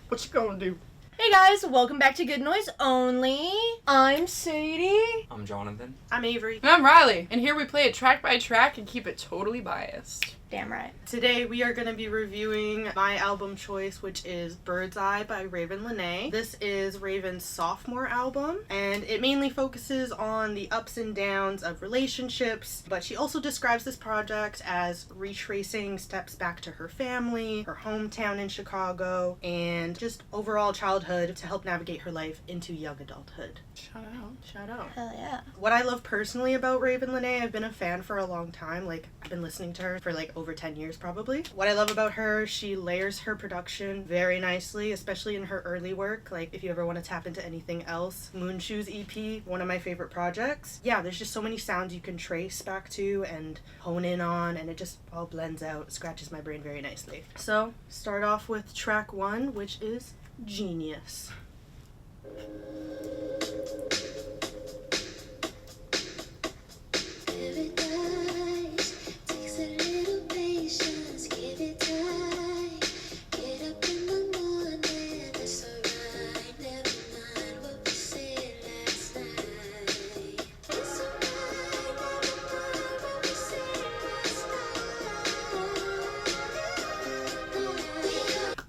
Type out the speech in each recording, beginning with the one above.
What you gonna do? Hey guys, welcome back to Good Noise Only. I'm Sadie. I'm Jonathan. I'm Avery. And I'm Riley, and here we play it track by track and keep it totally biased. Damn right. Today we are going to be reviewing my album choice, which is Bird's Eye by Ravyn Lenae. This is Ravyn's sophomore album, and it mainly focuses on the ups and downs of relationships, but she also describes this project as retracing steps back to her family, her hometown in Chicago, and just overall childhood to help navigate her life into young adulthood. Shout out. Shout out. Hell yeah. What I love personally about Ravyn Lenae, I've been a fan for a long time. I've been listening to her for over 10 years probably. What I love about her, she layers her production very nicely, especially in her early work. If you ever want to tap into anything else, Moon Shoes EP, one of my favorite projects. Yeah, there's just so many sounds you can trace back to and hone in on, and it just all blends out, scratches my brain very nicely. So, start off with track 1, which is Genius.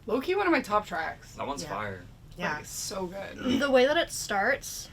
Low-key one of my top tracks. That one's fire. Yeah. It's so good. The way that it starts.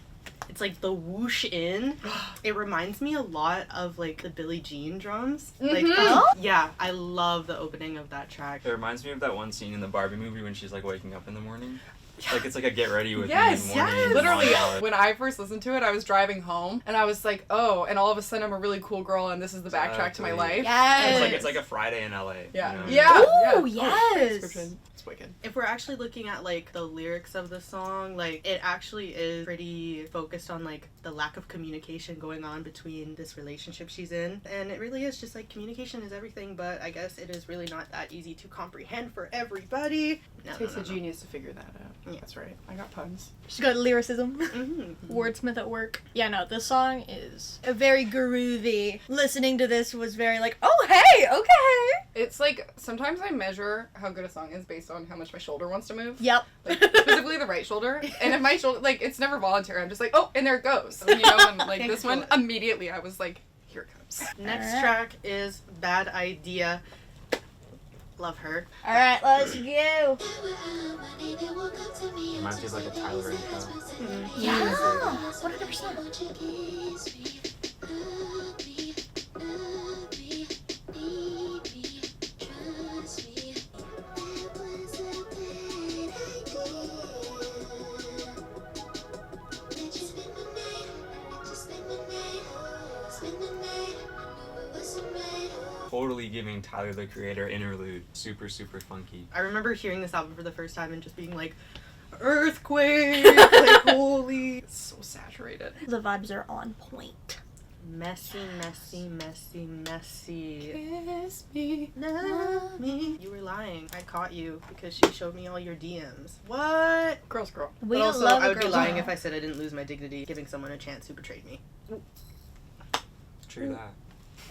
It's the whoosh in. It reminds me a lot of the Billie Jean drums. Yeah, I love the opening of that track. It reminds me of that one scene in the Barbie movie when she's waking up in the morning. It's a get ready with me in Yes, the morning. literally. montage. When I first listened to it, I was driving home, and I was like, oh, and all of a sudden I'm a really cool girl, and this is the backtrack to my life. Yes. It's like a Friday in LA. Yeah. You know? Yeah. Ooh, yes. Description. It's wicked. If we're actually looking at the lyrics of the song, it actually is pretty focused on the lack of communication going on between this relationship she's in. And it really is just communication is everything, but I guess it is really not that easy to comprehend for everybody. It takes a genius to figure that out. Yeah. That's right. I got puns. She's got lyricism. Mm-hmm. Wordsmith at work. Yeah, no, this song is very groovy. Listening to this was very oh, hey, okay. It's sometimes I measure how good a song is based on how much my shoulder wants to move. Yep. Specifically the right shoulder. And if my shoulder, it's never voluntary. I'm just oh, and there it goes. And this one, immediately I was here it comes. Next Alright. track is Bad Idea. Love her. Alright, let's go. Reminds me of a Tyler intro. Yeah. 100%. Totally giving Tyler the Creator interlude. Super, super funky. I remember hearing this album for the first time and just being earthquake, holy. It's so saturated. The vibes are on point. Messy, messy, messy, messy. Kiss me. Love me. You were lying. I caught you because she showed me all your DMs. What? Girls, girl. We But also, love I a would be girl lying girl. if I said I didn't lose my dignity giving someone a chance who betrayed me. True that.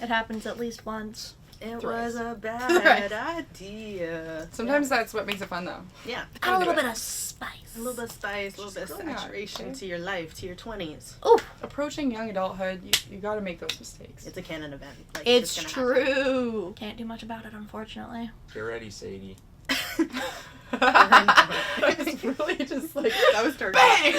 It happens at least once. It Thrice. was a bad idea. Sometimes that's what makes it fun, though. Yeah. Add a little do it. bit of spice. A little bit of spice, a little bit of Just go out, saturation okay? to your life, to your 20s. Oh, Approaching young adulthood, you gotta make those mistakes. It's a canon event. it's just gonna happen. true. Can't do much about it, unfortunately. Get ready, Sadie. It's really just that was dark. Bang!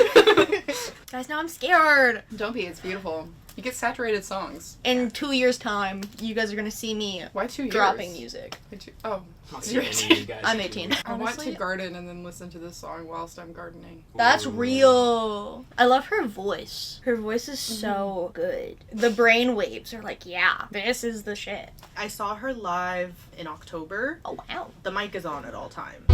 Guys, now I'm scared. Don't be, it's beautiful. You get saturated songs. In 2 years' time, you guys are gonna see me Why 2 years? dropping music. Oh. I'll see any of you guys I'm too. 18. I want Honestly, to garden and then listen to this song whilst I'm gardening. that's Ooh. real. I love her voice. Her voice is so good. The brain waves are yeah, this is the shit. I saw her live in October. Oh, wow. The mic is on at all times.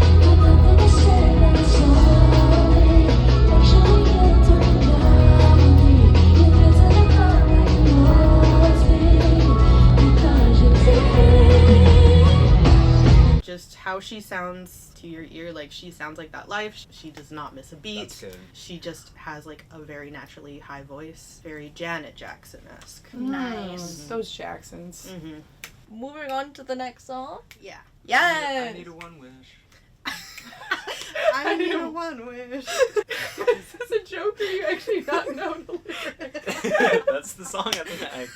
Just how she sounds to your ear, she sounds like that live. She does not miss a beat. That's good. She just has a very naturally high voice, very Janet Jackson-esque. Nice. Those Jacksons. Mm-hmm. Moving on to the next song. Yeah. Yes. I need a one wish. I one wish. Is this a joke or you actually not know the lyrics? That's the song at the back.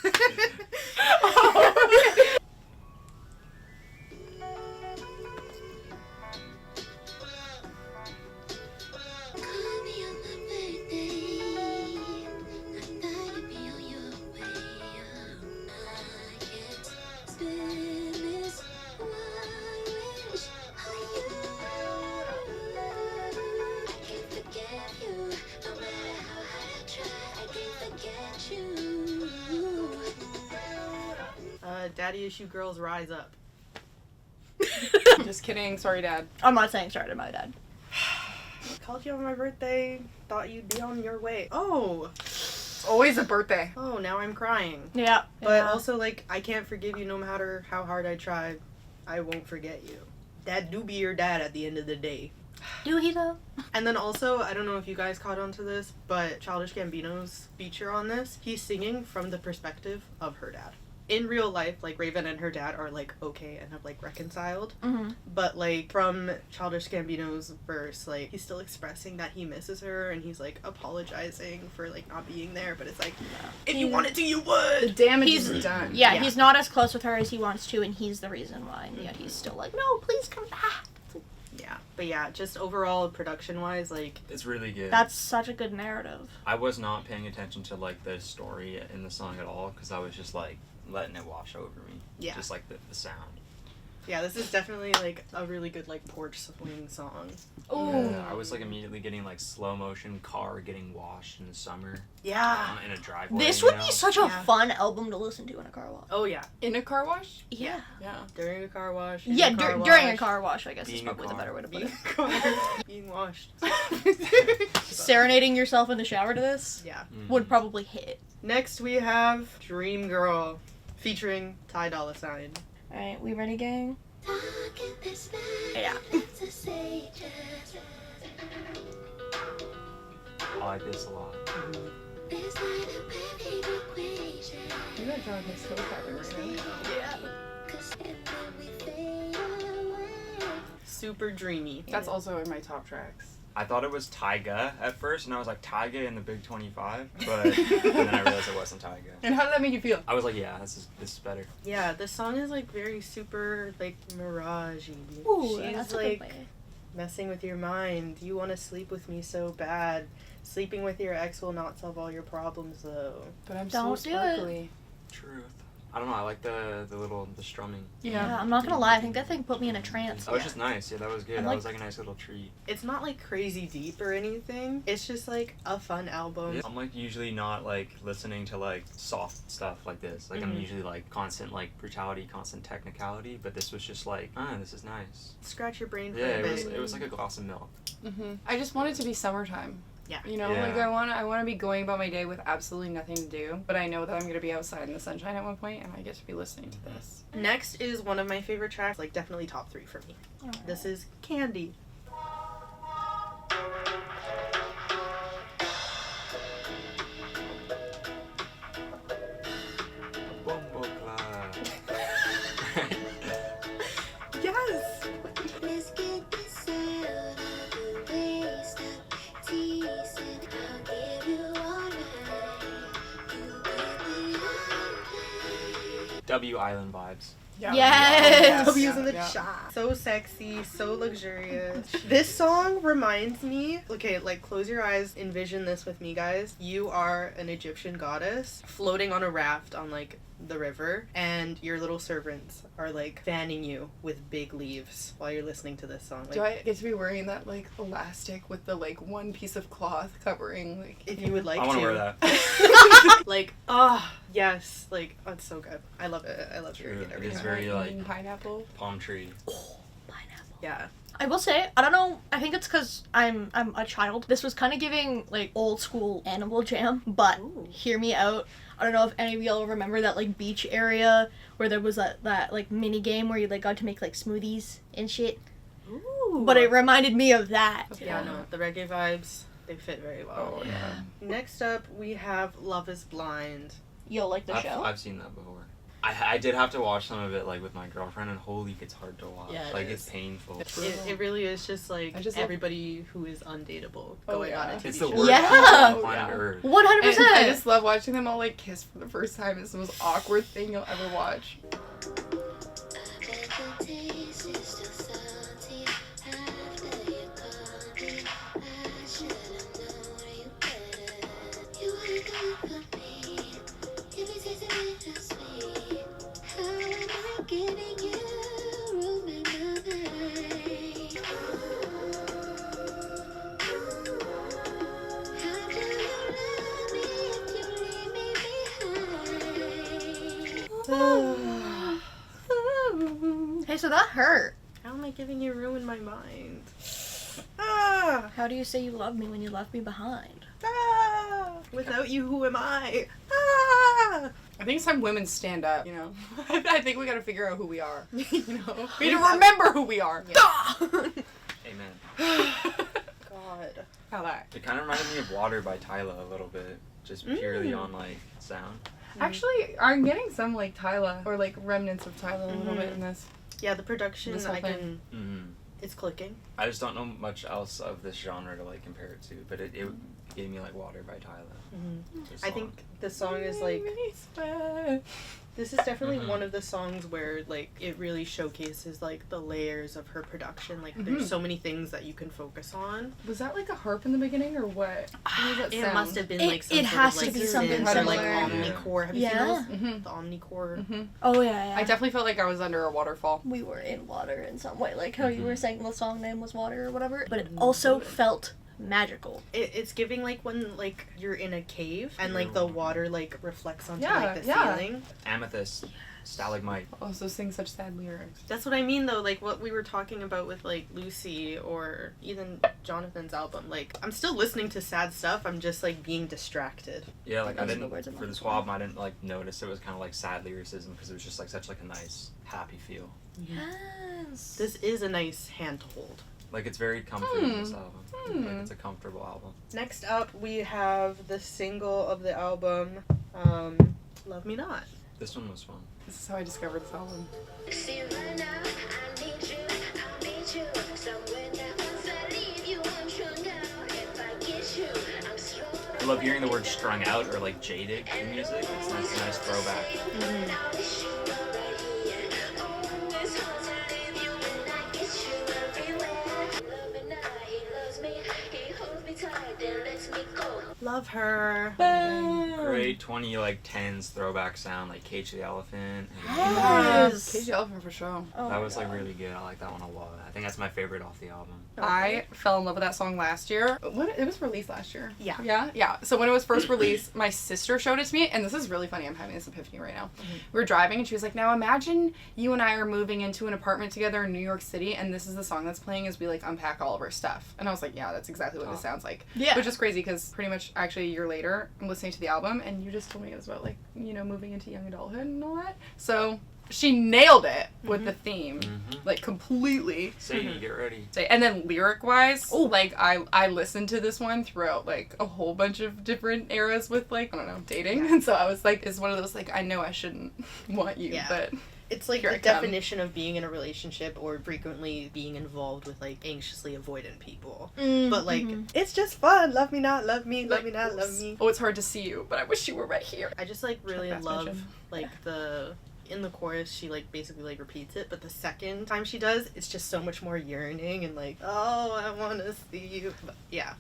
Daddy issue girls rise up. Just kidding. Sorry, Dad. I'm not saying sorry to my dad. Called you on my birthday. Thought you'd be on your way. Oh. It's always a birthday. Oh, now I'm crying. Yeah. But also, like, I can't forgive you no matter how hard I try. I won't forget you. Dad do be your dad at the end of the day. Do he though? And then also, I don't know if you guys caught on to this, but Childish Gambino's feature on this, he's singing from the perspective of her dad. In real life, like, Ravyn and her dad are, like, okay and have, like, reconciled. Mm-hmm. But, like, from Childish Gambino's verse, like, he's still expressing that he misses her, and he's, like, apologizing for, like, not being there. But it's like, if you wanted to, you The would! damage He's- is done. Yeah, Yeah. he's not as close with her as he wants to, and he's the reason why. And yet he's still like, no, please come back. Yeah. But yeah, just overall, production-wise, like, It's really good. That's such a good narrative. I was not paying attention to like the story in the song at all because I was just like letting it wash over me. Yeah. Just like the sound. yeah, this is definitely, like, a really good, like, porch swing song. Ooh. Yeah, I was like immediately getting like slow motion car getting washed in the summer Yeah. in a driveway. This you would know? be such a Yeah. fun album to listen to in a car wash. Oh, yeah. In a car wash? Yeah. Yeah. During a car wash. in Yeah, a car during a wash, car wash, I guess is Being a probably the car. better way to put Being it. a car. Being washed. Serenading yourself in the shower to this Yeah. Mhm. would probably hit. Next we have Dream Girl featuring Ty Dolla $ign. Alright, we ready, gang? Yeah. I like this a lot. You guys are on his co-pilot right now. Super dreamy. That's also in my top tracks. I thought it was Tyga at first, and I was like Tyga in the Big 25, but and then I realized it wasn't Tyga. And how did that make you feel? I was like, yeah, this is better. Yeah, this song is like very super like mirage-y. Ooh, She's that's a like good way. messing with your mind. You want to sleep with me so bad. Sleeping with your ex will not solve all your problems though. But I'm Don't so do it. sparkly. Truth. I don't know. I like the strumming. Yeah, I'm not gonna lie, I think that thing put me in a trance. That was just nice. Yeah, that was good. I'm That like- was like a nice little treat. It's not like crazy deep or anything. It's just like a fun album. I'm like usually not like listening to like soft stuff like this. Like I'm usually like constant like brutality, constant technicality. But this was just like, this is nice. Scratch your brain for Yeah, a it was bit. like a glass of milk. I just want it to be summertime. Yeah. You know, Yeah. like I want to be going about my day with absolutely nothing to do, but I know that I'm going to be outside in the sunshine at one point and I get to be listening to this. Next is one of my favorite tracks, like definitely top 3 for me. This is Candy. Bumbo clap. Yes! Let's get this out of the way. Stop teasing. I'll give you all night. You give me all day. W Island vibes. Yeah. Yes! W's in the yeah. shot. So sexy, so luxurious. This song reminds me, okay, like close your eyes, envision this with me, guys. You are an Egyptian goddess floating on a raft on like the river, and your little servants are like fanning you with big leaves while you're listening to this song. Like, Do I get to be wearing that like elastic with the like one piece of cloth covering like if you would like I want to. to wear that. Like, yes, like, oh, it's so good. I love it. I love hearing it True. every It is time. very like pineapple? palm tree. Pineapple. Yeah. I will say, I don't know, I think it's because I'm a child. This was kind of giving, like, old school Animal Jam, but Ooh. hear me out. I don't know if any of y'all remember that, like, beach area where there was that like, mini game where you, like, got to make, like, smoothies and shit. Ooh. But it reminded me of that. Yeah, no, the reggae vibes, they fit very well. Oh yeah. Next up, we have Love is Blind. You'll like the show? I've seen that before. I did have to watch some of it like with my girlfriend, and holy, it's hard to watch. Yeah, it like is. it's painful. It really is just like I just love- everybody who is undateable Oh, going on yeah. a TV It's the show. worst Yeah. on Oh, planet yeah. Earth. 100%. And I just love watching them all like kiss for the first time. It's the most awkward thing you'll ever watch. I bet the taste is still salty after you called me. I should've known you better. You wanna come for me? Give me taste of it, sweet. How am I getting you room in my mind? How do you love me if you leave me behind? Hey, so that hurt. How am I giving you room in my mind? Ah, How do you say you love me when you left me behind? ah, without you, who am I? Ah. I think it's time women stand up, you know? I think we gotta figure out who we are. You know? We need to remember who we are. Amen. God. How that? It kind of reminded me of Water by Tyla a little bit, just purely on like sound. Actually, I'm getting some like Tyla, or like remnants of Tyla a little bit in this. Yeah, the production, This whole I thing. can. It's clicking. I just don't know much else of this genre to like compare it to, but it gave me like Water by Tyla. This I song. think the song is like. This is definitely one of the songs where like it really showcases like the layers of her production. Like there's so many things that you can focus on. Was that like a harp in the beginning or what? What was that It sound? must have been It- like some it sort has of, to like, be synth something or, like similar. omnicore. Have you Yeah. seen those? The omnicore. Oh, yeah, yeah. I definitely felt like I was under a waterfall. We were in water in some way, like how you were saying the song name was Water or whatever, but it also felt magical. It's giving like when like you're in a cave and like the water like reflects onto Yeah, like the yeah. ceiling. Amethyst, Stalagmite. Also sing such sad lyrics. That's what I mean though, like what we were talking about with like Lucy or even Jonathan's album. Like I'm still listening to sad stuff, I'm just like being distracted. Yeah, like I Those are the didn't words of for my this song. whole album. I didn't like notice it was kind of like sad lyricism because it was just like such like a nice happy feel. Yes. This is a nice hand to hold. Like it's very comforting. This album. Like it's a comfortable album. Next up we have the single of the album, Love Me Not. This one was fun. This is how I discovered this album. See right now, I need you, somewhere now. Once I leave you, I'm sure now. If I get you, I'm strong. I love hearing the word strung out or like jaded in music. It's a nice throwback. I wish you were right here. Oh, it's hard to leave you when I get you everywhere. Love and he loves me, he holds me tight, then lets me go. Love her. Great 2010s throwback sound like Cage the Elephant. Yes. Cage the Elephant for sure. Oh That my was like God. really good. I like that one a lot. I think that's my favorite off the album. I fell in love with that song last year. When it was released last year. Yeah. Yeah. So when it was first released, my sister showed it to me, and this is really funny. I'm having this epiphany right now. We were driving, and she was like, "Now imagine you and I are moving into an apartment together in New York City, and this is the song that's playing as we like unpack all of our stuff." And I was like, "Yeah, that's exactly what this sounds like." Yeah. Which is crazy because pretty much actually a year later, I'm listening to the album, and you just told me it was about like moving into young adulthood and all that. So she nailed it with the theme, like completely. Sadie, get ready. And then lyric wise, like I listened to this one throughout like a whole bunch of different eras with like, I don't know, dating. And so I was like, it's one of those like, I know I shouldn't want you, Yeah. but It's like Here the I come. definition of being in a relationship or frequently being involved with like anxiously avoidant people. Mm, But like, mhm. it's just fun. Love me not, love me, love like, me not, love me. oh, it's hard to see you, but I wish you were right here. I just like really Fast love mention. like in the chorus she like basically like repeats it, but the second time she does, it's just so much more yearning and like, oh, I want to see you. But, yeah.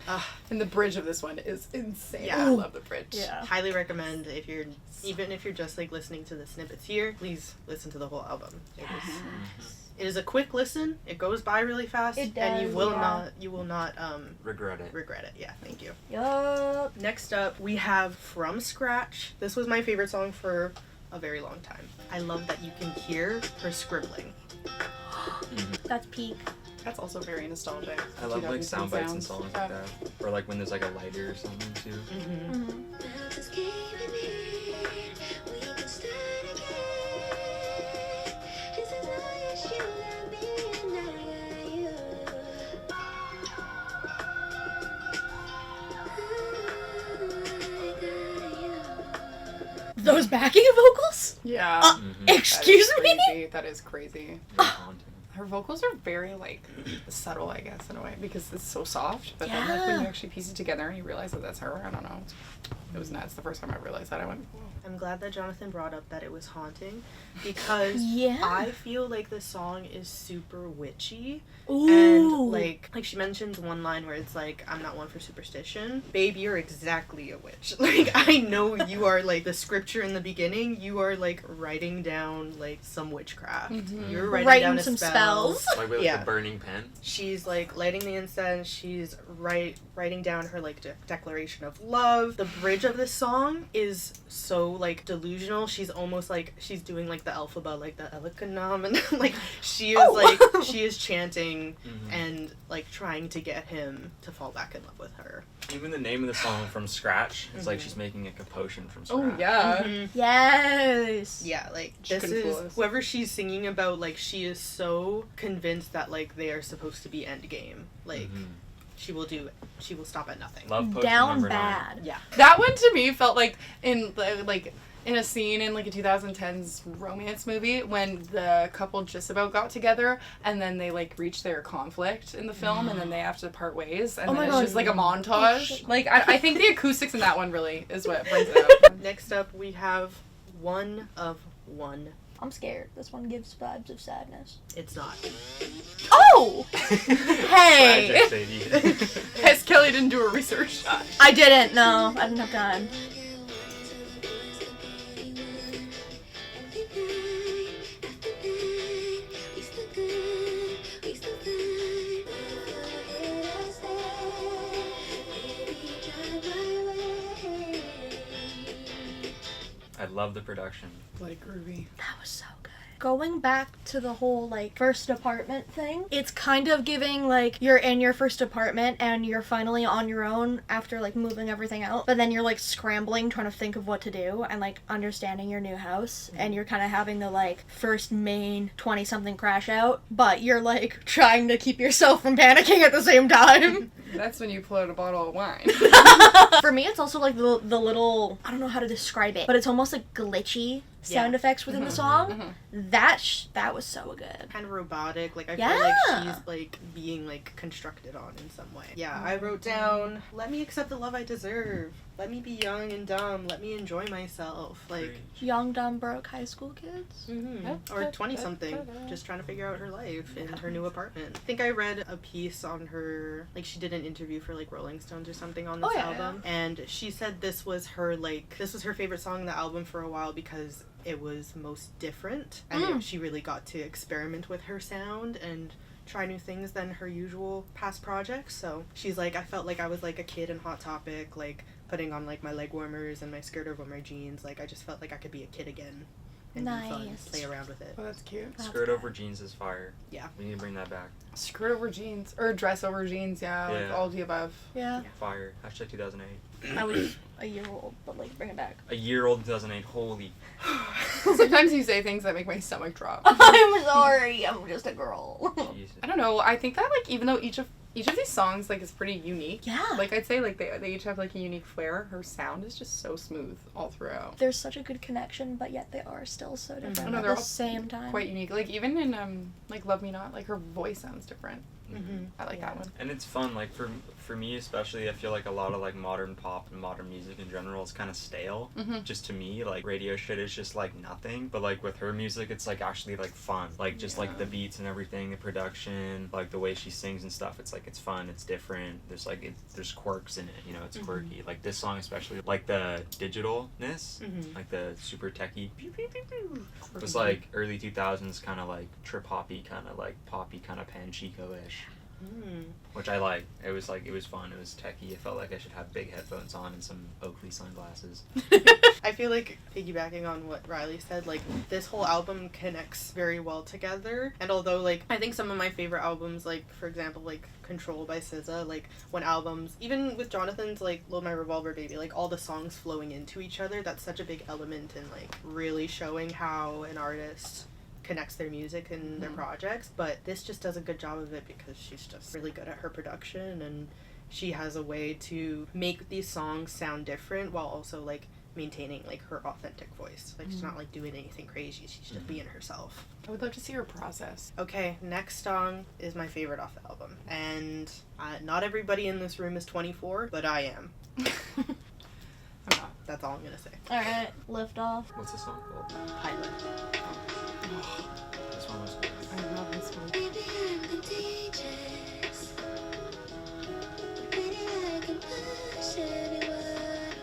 And the bridge of this one is insane. Yeah. I love the bridge. Yeah. Highly recommend if you're even if you're just like listening to the snippets here, please listen to the whole album. It is a quick listen. It goes by really fast, It and you does, will yeah. not Regret it. regret it. Yeah, thank you. Yup. Next up, we have From Scratch. This was my favorite song for a very long time. I love that you can hear her scribbling. That's peak. That's also very nostalgic. I love like 2010 sound bites and sounds. songs like that. Or like when there's like a lighter or something too. Mm-hmm. Now just give me, we can start again. Just as long as you got me and I got you. I got you. Those backing vocals? Yeah. Excuse That is me? crazy. That is crazy. Very haunting. Her vocals are very, like, subtle, I guess, in a way, because it's so soft. But then, like, when Yeah. you actually piece it together and you realize that that's her, I don't know. It was nuts. The first time I realized that, I went, whoa. I'm glad that Jonathan brought up that it was haunting, because Yeah. I feel like the song is super witchy. Ooh. And like she mentioned one line where it's like, I'm not one for superstition. Babe, you're exactly a witch. Like, I know you are, like, the scripture in the beginning, you are, like, writing down, like, some witchcraft. Mhm. You're writing Writing down a some spell. spells. Like with Yeah. the burning pen. She's, like, lighting the incense. She's writing down her, like, declaration of love. The bridge of this song is so, like, delusional. She's almost like she's doing, like, the alphabet, like the Elikanam, and like she is like she is chanting and like trying to get him to fall back in love with her. Even the name of the song from scratch is like she's making like a potion from scratch. Oh, yeah. Yes. Yeah, like She this couldn't fool is us. whoever she's singing about. Like, she is so convinced that like they are supposed to be endgame. Like she will stop at nothing. Love potion Down number 9. bad. Yeah. That one, to me, felt like in a scene in, like, a 2010s romance movie when the couple just about got together and then they, like, reach their conflict in the film and then they have to part ways and Oh then my it's God. just, like, a montage. shit. Like, I think the acoustics in that one really is what brings it out. Next up, we have One of One. I'm scared. This one gives vibes of sadness. It's not. Oh! Hey! Tragic, Sadie. Yes, Kelly didn't do a research. I didn't. No, I didn't have time. I love the production. Like, groovy. That was so good. Going back to the whole, like, first apartment thing, it's kind of giving, like, you're in your first apartment and you're finally on your own after, like, moving everything out, but then you're, like, scrambling, trying to think of what to do and, like, understanding your new house, and you're kind of having the, like, first main 20-something crash out, but you're, like, trying to keep yourself from panicking at the same time. That's when you pull out a bottle of wine. For me, it's also, like, the little, I don't know how to describe it, but it's almost, like, glitchy sound effects within the song. That was so good. Kind of robotic. Like, I Yeah. feel like she's like being like constructed on in some way. Yeah, I wrote down, let me accept the love I deserve. Let me be young and dumb. Let me enjoy myself. Like, Young, dumb, broke high school kids. or 20-something, just trying to figure out her life in her new apartment. I think I read a piece on her, like she did an interview for like Rolling Stones or something on this album, and she said this was her favorite song on the album for a while because it was most different, and she really got to experiment with her sound and try new things than her usual past projects. So she's like, I felt like I was like a kid in Hot Topic, like putting on like my leg warmers and my skirt over my jeans. Like, I just felt like I could be a kid again and be fun, Nice. play around with it. Oh, that's cute. Skirt over jeans is fire. Yeah. We need to bring that back. Skirt over jeans. Or dress over jeans, yeah. Like, Yeah. all of the above. Yeah. Fire. Hashtag 2008. I was a year old, but like bring it back. A year old in 2008. Holy. Sometimes you say things that make my stomach drop. I'm sorry, I'm just a girl. Jesus. I don't know. I think that, like, even though each of these songs, like, is pretty unique. Yeah. Like, I'd say, like, they each have, like, a unique flair. Her sound is just so smooth all throughout. There's such a good connection, but yet they are still so different I know, at they're the all same time. Quite unique. Like, even in, like, Love Me Not, like, her voice sounds different. I like that one. And it's fun, like for me especially, I feel like a lot of like modern pop and modern music in general is kind of stale. Just to me, like radio shit is just like nothing. But like with her music, it's like actually like fun. Like just like the beats and everything, the production, like the way she sings and stuff. It's like it's fun, it's different. There's like there's quirks in it, you know. It's quirky. Like this song especially, like the digitalness, like the super techie. Pew, pew, pew, pew. It was like early 2000s kind of like trip hoppy, kind of like poppy, kind of Panchico-ish. Which I like. It was fun. It was techie. It felt like I should have big headphones on and some Oakley sunglasses. I feel like, piggybacking on what Riley said, like, this whole album connects very well together. And although, like, I think some of my favorite albums, like, for example, like, Control by SZA, like, when albums, even with Jonathan's, like, Load My Revolver Baby, like, all the songs flowing into each other, that's such a big element in, like, really showing how an artist connects their music and their projects. But this just does a good job of it because she's just really good at her production, and she has a way to make these songs sound different while also, like, maintaining like her authentic voice. Like she's not like doing anything crazy. She's just being herself. I would love to see her process. Okay, next song is my favorite off the album, and not everybody in this room is 24, but I am. I'm not. That's all I'm gonna say. Alright, lift off. What's the song called? Pilot. This one was good. I love this one. Maybe I'm contagious. Maybe I can push everyone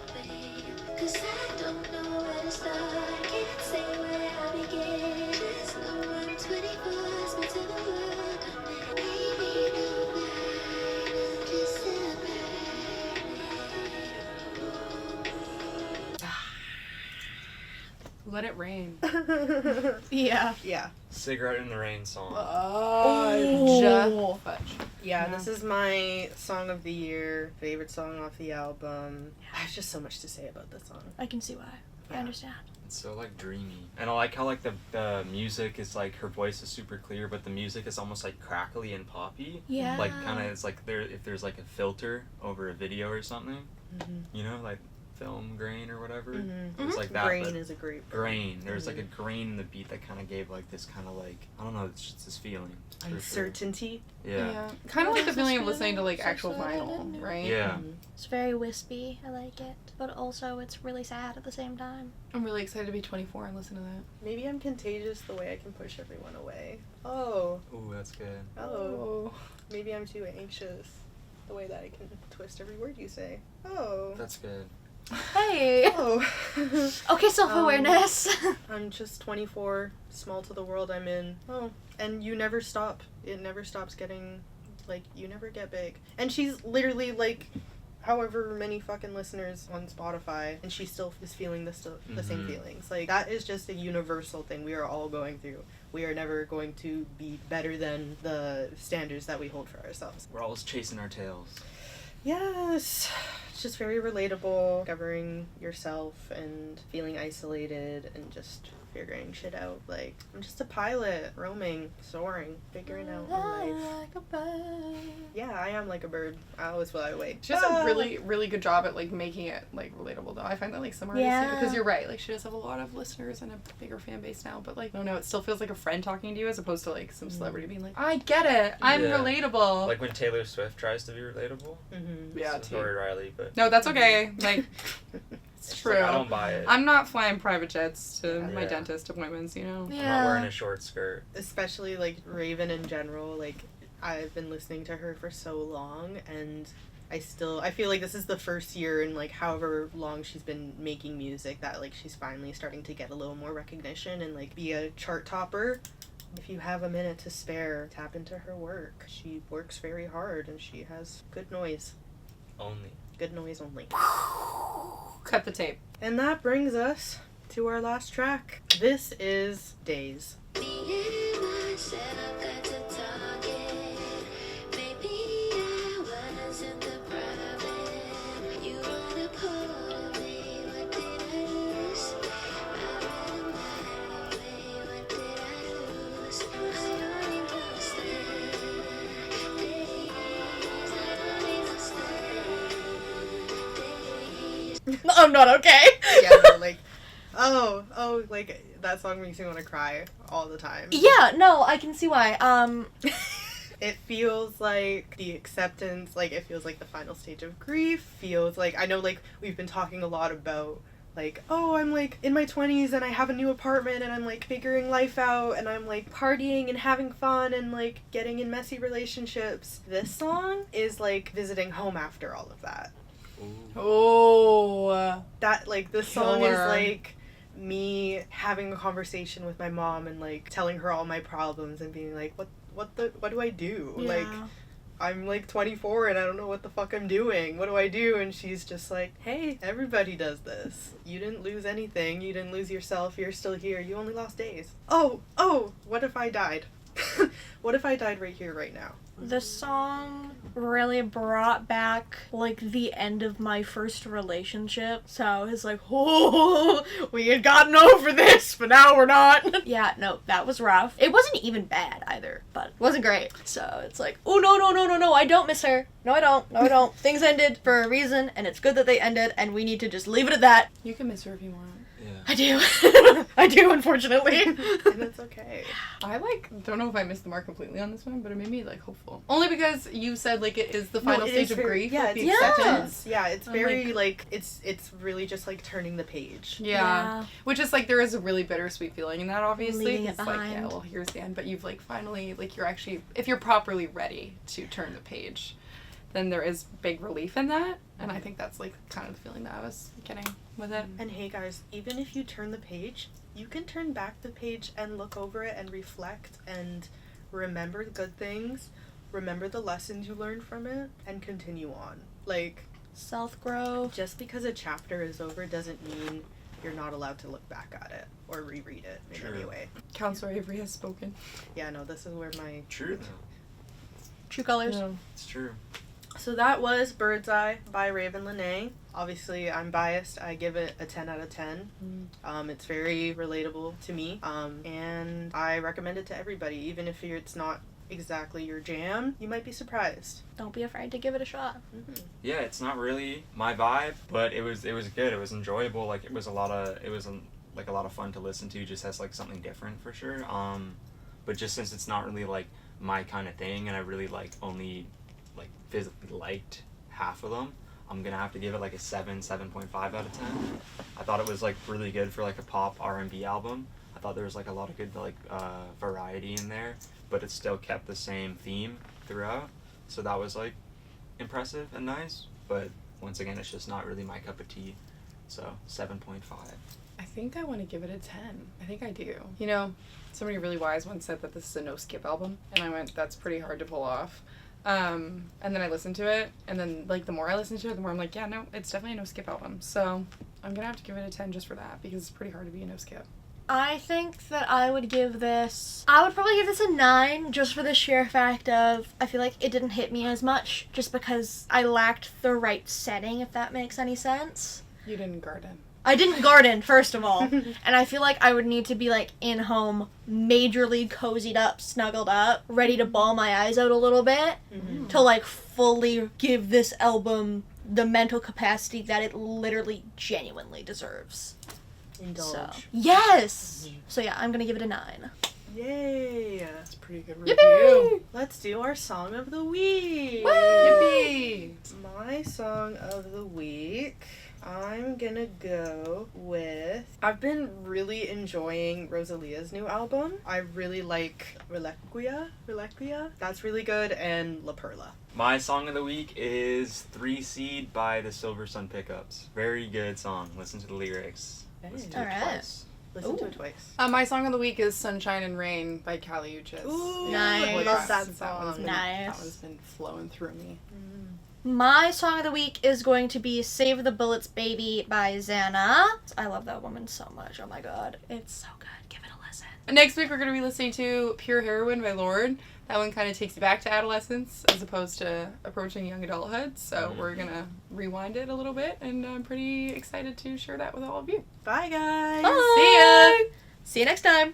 away. 'Cause I don't know where to start. Can't say where I begin. Just know I'm 24, speak to the world. Maybe no night, I'm just a Let it rain. Yeah. Yeah. Cigarette in the Rain song. Oh. Fudge. Yeah, this is my song of the year, favorite song off the album. I have just so much to say about this song. I can see why. I understand. It's so like dreamy, and I like how like the music is like her voice is super clear, but the music is almost like crackly and poppy. Yeah. Like kind of it's like if there's like a filter over a video or something, Mm-hmm. you know, like film grain or whatever. Mm-hmm. It's like that. Grain but is a great word. grain. There's like a grain in the beat that kind of gave like this kind of like I don't know. It's just this feeling. for sure. Uncertainty. Yeah. Kind of like the This feeling of feeling listening to like so actual sad I vinyl, didn't know. right? Yeah. Mhm. It's very wispy. I like it. But also, it's really sad at the same time. I'm really excited to be 24 and listen to that. Maybe I'm contagious the way I can push everyone away. Oh. Ooh, that's good. Oh. Maybe I'm too anxious the way that I can twist every word you say. Oh. That's good. Hey! Oh. Okay, self-awareness. I'm just 24, small to the world I'm in. Oh. And you never stop. It never stops getting, like, you never get big. And she's literally, like, however many fucking listeners on Spotify, and she still is feeling the same Mhm. feelings. Like, that is just a universal thing we are all going through. We are never going to be better than the standards that we hold for ourselves. We're always chasing our tails. Yes. It's just very relatable, discovering yourself and feeling isolated and just figuring shit out. Like, I'm just a pilot, roaming, soaring, figuring out my life. Like a bird. Yeah, I am like a bird. I always fly away. She does a really, really good job at like making it like relatable though. I find that like some artists Yeah. because you're right, like she does have a lot of listeners and a bigger fan base now, but like I don't know, it still feels like a friend talking to you as opposed to like some celebrity being like, I get it, I'm Yeah. relatable. Like when Taylor Swift tries to be relatable. Mm-hmm. Yeah, So sorry, Riley, but no, that's okay. Like it's it's true. like, I don't buy it. I'm not flying private jets to Yeah. my Yeah. dentist appointments, you know? I'm not wearing a short skirt. Especially like Ravyn in general. Like, I've been listening to her for so long, and I feel like this is the first year in like however long she's been making music that like she's finally starting to get a little more recognition and like be a chart topper. If you have a minute to spare, tap into her work. She works very hard and she has good noise. Only. Good noise only. Cut the tape. And that brings us to our last track. This is Days. Me and myself got to talking. Maybe I wasn't the problem. You wanna pull me, what did I lose? I went my way, what did I lose? I only lost it. Days, I only lost it. Days. I'm not okay. Yeah, no, like, like, that song makes me want to cry all the time. Yeah, no, I can see why. It feels like the acceptance, like, it feels like the final stage of grief, feels like, I know, like, we've been talking a lot about, like, oh, I'm, like, in my 20s and I have a new apartment and I'm, like, figuring life out and I'm, like, partying and having fun and, like, getting in messy relationships. This song is, like, visiting home after all of that. Ooh. Oh. That, like, this song is, Killer. like, me having a conversation with my mom and, like, telling her all my problems and being like, what do I do? Like, I'm, like, 24 and I don't know what the fuck I'm doing. What do I do? And she's just like, hey, everybody does this. You didn't lose anything. You didn't lose yourself. You're still here. You only lost days. Oh, what if I died? What if I died right here, right now? The song really brought back, like, the end of my first relationship. So I was like, oh, we had gotten over this, but now we're not. Yeah, no, that was rough. It wasn't even bad either, but it wasn't great. So it's like, oh, no, I don't miss her. No, I don't. Things ended for a reason, and it's good that they ended, and we need to just leave it at that. You can miss her if you want. Yeah. I do. I do, unfortunately. And it's okay. I don't know if I missed the mark completely on this one, but it made me like hopeful. Only because you said like it is the final stage of grief. Yeah, with the it's acceptance. Yeah, it's I'm very like it's really just like turning the page. Yeah. Which is like there is a really bittersweet feeling in that, obviously. Leaving it It's like, behind. yeah, well, here's the end, but you've like finally like you're actually if you're properly ready to turn the page, then there is big relief in that, and I think that's like kind of the feeling that I was getting with it. And hey guys, even if you turn the page, you can turn back the page and look over it and reflect and remember the good things, remember the lessons you learned from it, and continue on. Like, Self-growth. just because a chapter is over doesn't mean you're not allowed to look back at it or reread it in True. any way. Counselor Avery has spoken. Yeah, no, this is where my... True though. True colors. It's true. So that was Bird's Eye by Ravyn Lenae. Obviously, I'm biased. I give it a 10 out of 10. It's very relatable to me. And I recommend it to everybody. Even if it's not exactly your jam, you might be surprised. Don't be afraid to give it a shot. Yeah, it's not really my vibe, but it was good. It was enjoyable. Like it was a lot of fun to listen to. Just as like something different for sure. But just since it's not really like my kind of thing, and I really like only like physically liked half of them, I'm gonna have to give it like a 7.5 out of 10. I thought it was like really good for like a pop R&B album. I thought there was like a lot of good like variety in there, but it still kept the same theme throughout. So that was like impressive and nice, but once again, it's just not really my cup of tea. So 7.5. I think I want to give it a 10. I think I do. You know, somebody really wise once said that this is a no-skip album, and I went, that's pretty hard to pull off. And then I listened to it, and then, like, the more I listen to it, the more I'm like, yeah, no, it's definitely a no-skip album. So I'm gonna have to give it a 10 just for that, because it's pretty hard to be a no-skip. I think that I would probably give this a 9, just for the sheer fact of, I feel like it didn't hit me as much, just because I lacked the right setting, if that makes any sense. You didn't garden. I didn't garden, first of all, and I feel like I would need to be, like, in home, majorly cozied up, snuggled up, ready to bawl my eyes out a little bit, to, like, fully give this album the mental capacity that it literally, genuinely deserves. Indulge. So, yes! So yeah, I'm gonna give it a 9. Yay! That's a pretty good review. Yippee! Let's do our song of the week. Yippee! My song of the week, I'm gonna go with... I've been really enjoying Rosalia's new album. I really like Reliquia. That's really good, and La Perla. My song of the week is 3 Seed by the Silver Sun Pickups. Very good song. Listen to the lyrics. Listen to it Alright. twice. Listen to it twice. My song of the week is Sunshine and Rain by Kali Uchis. Ooh, Nice. love that That song. one's been, Nice. That one's been flowing through me. My song of the week is going to be Save the Bullets Baby by Xana. I love that woman so much. Oh my god. It's so good. Give it a listen. Next week we're going to be listening to Pure Heroine by Lorde. That one kind of takes you back to adolescence as opposed to approaching young adulthood. So we're going to rewind it a little bit, and I'm pretty excited to share that with all of you. Bye, guys. Bye! See ya! See you next time.